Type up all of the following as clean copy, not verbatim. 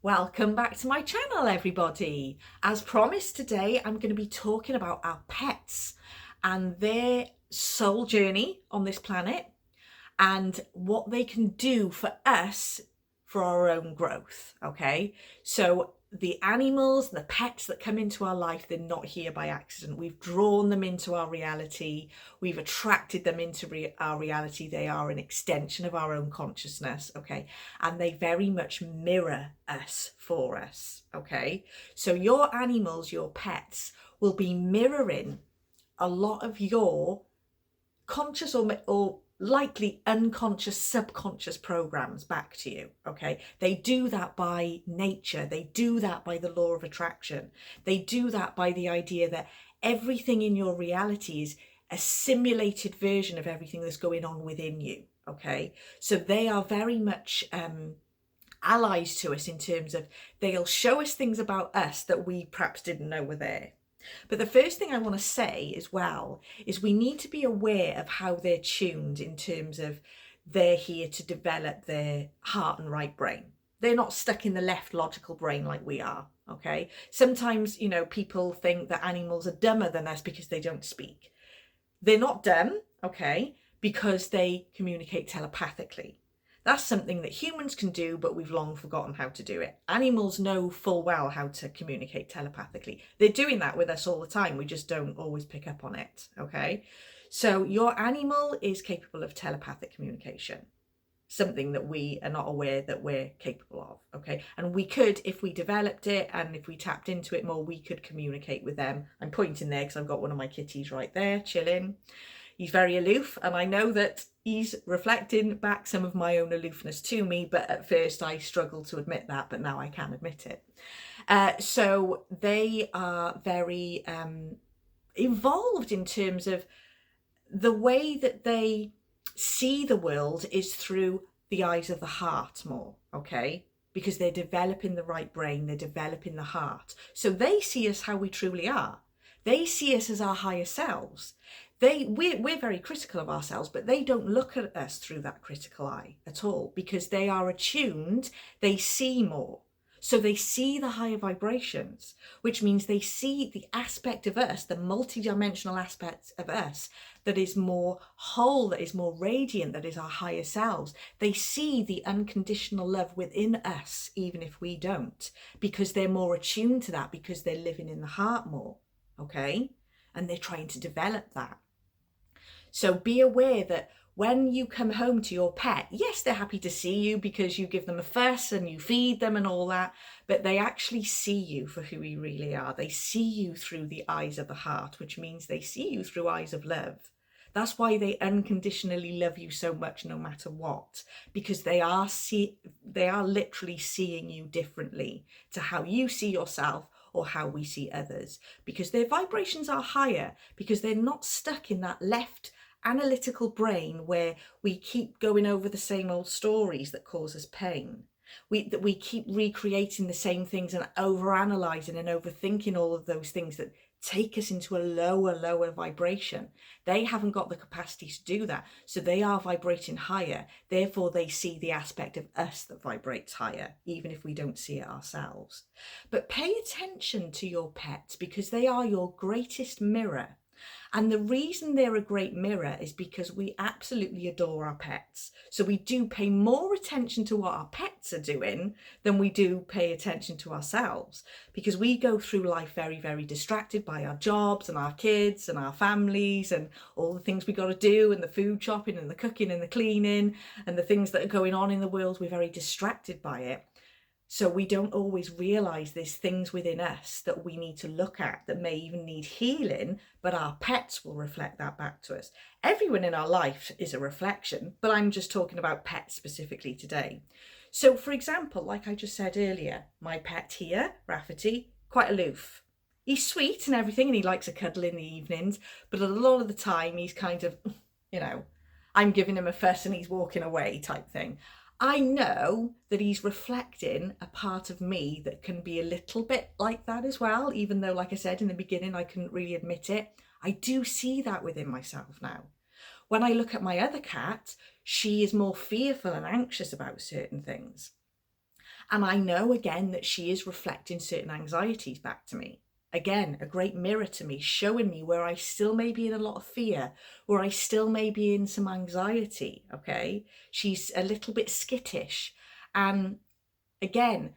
Welcome back to my channel, everybody. As promised, today I'm going to be talking about our pets and their soul journey on this planet and what they can do for us for our own growth. Okay, so the animals, the pets that come into our life, they're not here by accident. We've drawn them into our reality. We've attracted them into our reality. They are an extension of our own consciousness. Okay, and they very much mirror us for us. Okay, so your animals, your pets, will be mirroring a lot of your conscious or likely unconscious, subconscious programs back to you. Okay, they do that by nature, they do that by the law of attraction, they do that by the idea that everything in your reality is a simulated version of everything that's going on within you. Okay, so they are very much allies to us in terms of they'll show us things about us that we perhaps didn't know were there. But the first thing I want to say as well is we need to be aware of how they're tuned in terms of they're here to develop their heart and right brain. They're not stuck in the left logical brain like we are. Okay. Sometimes, people think that animals are dumber than us because they don't speak. They're not dumb, okay, because they communicate telepathically. That's something that humans can do, but we've long forgotten how to do it. Animals know full well how to communicate telepathically. They're doing that with us all the time. We just don't always pick up on it, okay? So your animal is capable of telepathic communication, something that we are not aware that we're capable of, okay? And we could, if we developed it and if we tapped into it more, we could communicate with them. I'm pointing there because I've got one of my kitties right there, chilling. He's very aloof, and I know that he's reflecting back some of my own aloofness to me, but at first I struggled to admit that, but now I can admit it. So they are very evolved in terms of the way that they see the world is through the eyes of the heart more, okay? Because they're developing the right brain, they're developing the heart. So they see us how we truly are. They see us as our higher selves. We're very critical of ourselves, but they don't look at us through that critical eye at all because they are attuned, they see more. So they see the higher vibrations, which means they see the aspect of us, the multidimensional aspect of us that is more whole, that is more radiant, that is our higher selves. They see the unconditional love within us, even if we don't, because they're more attuned to that, because they're living in the heart more, okay? And they're trying to develop that. So be aware that when you come home to your pet, yes, they're happy to see you because you give them a fuss and you feed them and all that, but they actually see you for who you really are. They see you through the eyes of the heart, which means they see you through eyes of love. That's why they unconditionally love you so much no matter what, because they are literally seeing you differently to how you see yourself or how we see others, because their vibrations are higher, because they're not stuck in that left analytical brain where we keep going over the same old stories that cause us pain. We keep recreating the same things and overanalyzing and overthinking all of those things that take us into a lower vibration. They haven't got the capacity to do that, so they are vibrating higher. Therefore, they see the aspect of us that vibrates higher, even if we don't see it ourselves. But pay attention to your pets because they are your greatest mirror. And the reason they're a great mirror is because we absolutely adore our pets. So we do pay more attention to what our pets are doing than we do pay attention to ourselves, because we go through life very, very distracted by our jobs and our kids and our families and all the things we got to do and the food shopping and the cooking and the cleaning and the things that are going on in the world. We're very distracted by it. So we don't always realise there's things within us that we need to look at that may even need healing, but our pets will reflect that back to us. Everyone in our life is a reflection, but I'm just talking about pets specifically today. So for example, like I just said earlier, my pet here, Rafferty, quite aloof. He's sweet and everything and he likes a cuddle in the evenings, but a lot of the time he's kind of, I'm giving him a fuss and he's walking away type thing. I know that he's reflecting a part of me that can be a little bit like that as well, even though, like I said in the beginning, I couldn't really admit it. I do see that within myself now. When I look at my other cat, she is more fearful and anxious about certain things. And I know again that she is reflecting certain anxieties back to me. Again, a great mirror to me, showing me where I still may be in a lot of fear, where I still may be in some anxiety. Okay. She's a little bit skittish. And again,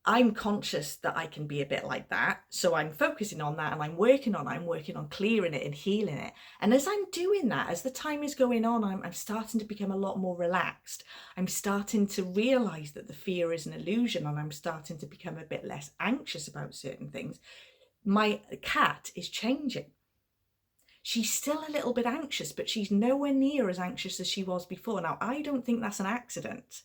I'm conscious that I can be a bit like that. So I'm focusing on that and I'm working on clearing it and healing it. And as I'm doing that, as the time is going on, I'm starting to become a lot more relaxed. I'm starting to realize that the fear is an illusion, and I'm starting to become a bit less anxious about certain things. My cat is changing. She's still a little bit anxious, but she's nowhere near as anxious as she was before. Now, I don't think that's an accident.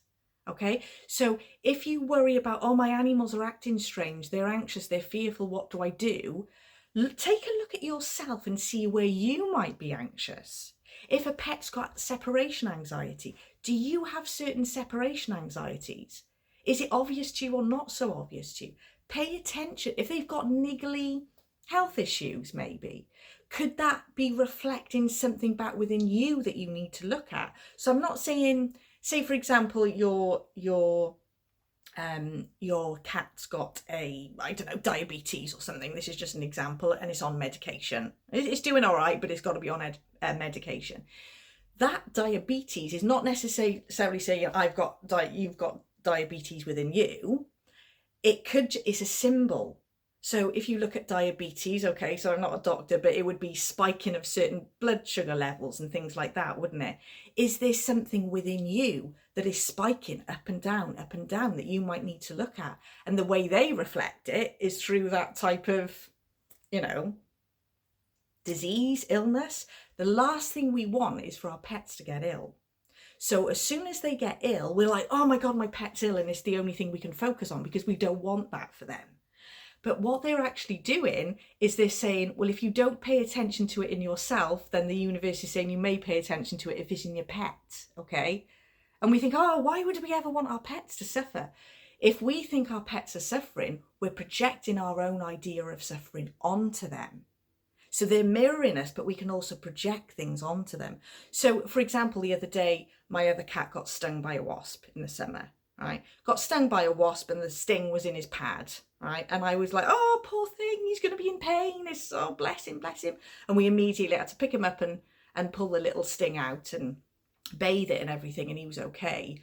Okay, so if you worry about, oh, my animals are acting strange, they're anxious, they're fearful, what do I do? Take a look at yourself and see where you might be anxious. If a pet's got separation anxiety, do you have certain separation anxieties? Is it obvious to you or not so obvious to you? Pay attention. If they've got niggly health issues, maybe, could that be reflecting something back within you that you need to look at? So I'm not saying, say for example, your cat's got I don't know, diabetes or something. This is just an example, and it's on medication. It's doing all right, but it's got to be on medication. That diabetes is not necessarily saying you've got diabetes within you. It's a symbol. So if you look at diabetes, okay, so I'm not a doctor, but it would be spiking of certain blood sugar levels and things like that, wouldn't it? Is there something within you that is spiking up and down that you might need to look at? And the way they reflect it is through that type of, disease, illness. The last thing we want is for our pets to get ill. So as soon as they get ill, we're like, oh my God, my pet's ill, and it's the only thing we can focus on because we don't want that for them. But what they're actually doing is they're saying, well, if you don't pay attention to it in yourself, then the universe is saying you may pay attention to it if it's in your pet, okay? And we think, oh, why would we ever want our pets to suffer? If we think our pets are suffering, we're projecting our own idea of suffering onto them. So they're mirroring us, but we can also project things onto them. So, for example, the other day, my other cat got stung by a wasp in the summer. Right, got stung by a wasp and the sting was in his pad, right? And I was like, oh, poor thing, he's going to be in pain. It's, oh, bless him. And we immediately had to pick him up and pull the little sting out and bathe it and everything, and he was okay.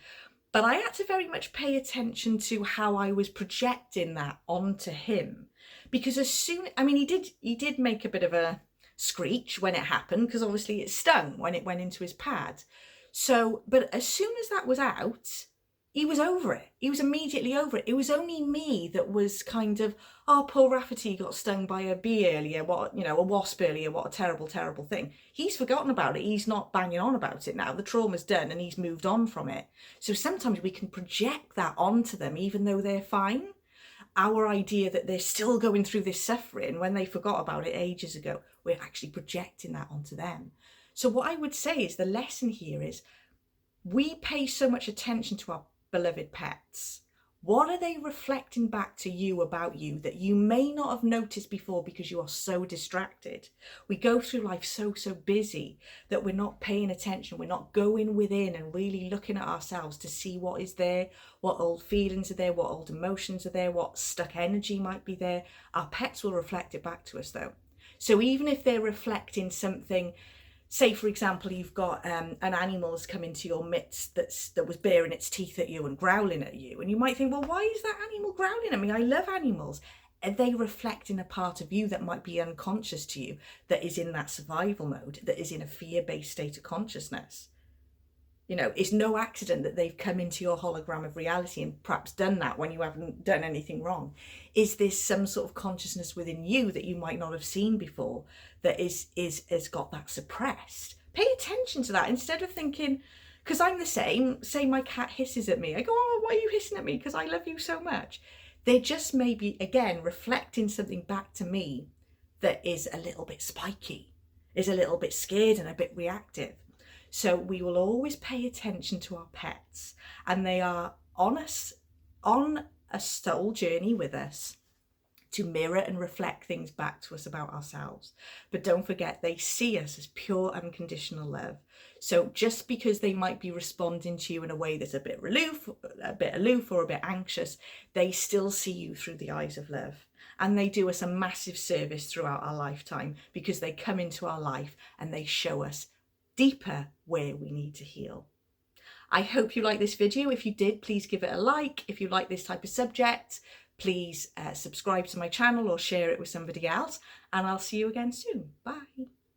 But I had to very much pay attention to how I was projecting that onto him, because he did make a bit of a screech when it happened, because obviously it stung when it went into his pad. So, but as soon as that was out, he was over it. He was immediately over it. It was only me that was kind of, oh, poor Rafferty got stung by a bee earlier. A wasp earlier. What a terrible, terrible thing. He's forgotten about it. He's not banging on about it now. The trauma's done and he's moved on from it. So sometimes we can project that onto them, even though they're fine. Our idea that they're still going through this suffering when they forgot about it ages ago, we're actually projecting that onto them. So what I would say is the lesson here is we pay so much attention to our beloved pets. What are they reflecting back to you about you that you may not have noticed before because you are so distracted? We go through life so busy that we're not paying attention. We're not going within and really looking at ourselves to see what is there, what old feelings are there, what old emotions are there, what stuck energy might be there. Our pets will reflect it back to us though. So even if they're reflecting something, say, for example, you've got an animal has come into your midst that was baring its teeth at you and growling at you. And you might think, well, why is that animal growling at me? I love animals. Are they reflecting a part of you that might be unconscious to you, that is in that survival mode, that is in a fear-based state of consciousness? It's no accident that they've come into your hologram of reality and perhaps done that when you haven't done anything wrong. Is this some sort of consciousness within you that you might not have seen before that has got that suppressed? Pay attention to that instead of thinking, because I'm the same, say my cat hisses at me. I go, oh, why are you hissing at me? Because I love you so much. They're just maybe, again, reflecting something back to me that is a little bit spiky, is a little bit scared and a bit reactive. So we will always pay attention to our pets, and they are on a soul journey with us to mirror and reflect things back to us about ourselves. But don't forget, they see us as pure unconditional love. So just because they might be responding to you in a way that's a bit aloof or a bit anxious, they still see you through the eyes of love. And they do us a massive service throughout our lifetime, because they come into our life and they show us deeper where we need to heal. I hope you like this video. If you did, please give it a like. If you like this type of subject, please subscribe to my channel or share it with somebody else. And I'll see you again soon. Bye.